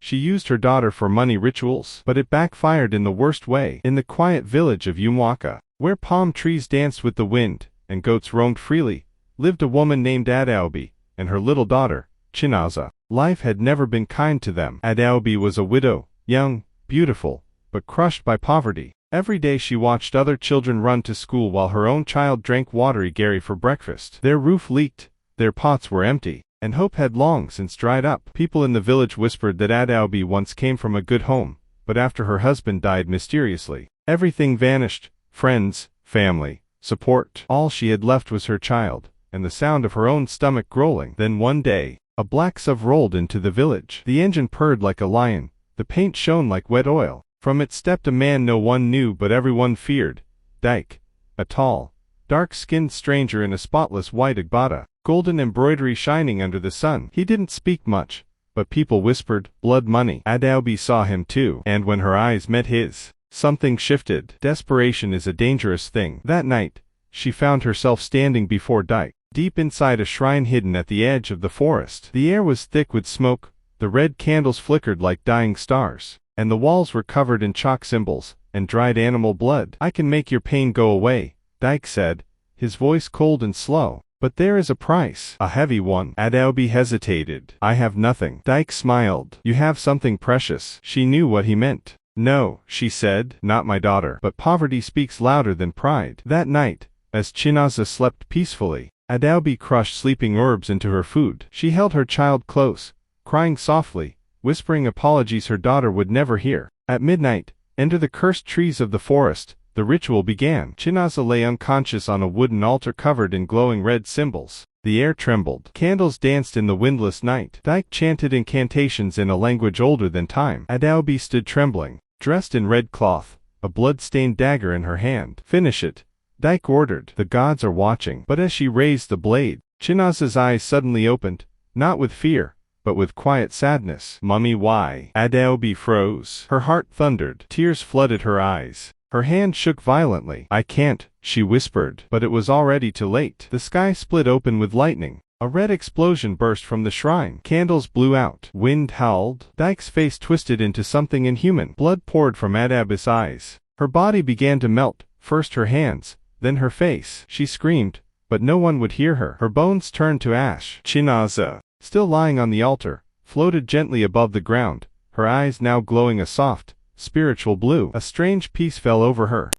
She used her daughter for money rituals, but it backfired in the worst way. In the quiet village of Umwaka, where palm trees danced with the wind, and goats roamed freely, lived a woman named Adaobi, and her little daughter, Chinaza. Life had never been kind to them. Adaobi was a widow, young, beautiful, but crushed by poverty. Every day she watched other children run to school while her own child drank watery gari for breakfast. Their roof leaked, their pots were empty, and hope had long since dried up. People in the village whispered that Adaobi once came from a good home, but after her husband died mysteriously, everything vanished: friends, family, support. All she had left was her child, and the sound of her own stomach growling. Then one day, a black SUV rolled into the village. The engine purred like a lion, the paint shone like wet oil. From it stepped a man no one knew but everyone feared, Dyke, a tall, dark-skinned stranger in a spotless white agbada, golden embroidery shining under the sun. He didn't speak much, but people whispered, "Blood money." Adaobi saw him too, and when her eyes met his, something shifted. Desperation is a dangerous thing. That night, she found herself standing before Dyke, deep inside a shrine hidden at the edge of the forest. The air was thick with smoke, the red candles flickered like dying stars, and the walls were covered in chalk symbols and dried animal blood. "I can make your pain go away," Dyke said, his voice cold and slow. "But there is a price." "A heavy one." Adaobi hesitated. "I have nothing." Dyke smiled. "You have something precious." She knew what he meant. "No," she said, "not my daughter." But poverty speaks louder than pride. That night, as Chinaza slept peacefully, Adaobi crushed sleeping herbs into her food. She held her child close, crying softly, whispering apologies her daughter would never hear. At midnight, under the cursed trees of the forest, the ritual began. Chinaza lay unconscious on a wooden altar covered in glowing red symbols. The air trembled. Candles danced in the windless night. Dyke chanted incantations in a language older than time. Adaobi stood trembling, dressed in red cloth, a blood-stained dagger in her hand. "Finish it," Dyke ordered. "The gods are watching." But as she raised the blade, Chinaza's eyes suddenly opened, not with fear, but with quiet sadness. "Mummy, why?" Adaobi froze. Her heart thundered. Tears flooded her eyes. Her hand shook violently. "I can't," she whispered. But it was already too late. The sky split open with lightning. A red explosion burst from the shrine. Candles blew out. Wind howled. Dyke's face twisted into something inhuman. Blood poured from Adaobi's eyes. Her body began to melt, first her hands, then her face. She screamed, but no one would hear her. Her bones turned to ash. Chinaza, still lying on the altar, floated gently above the ground, her eyes now glowing a soft, spiritual blue. A strange peace fell over her.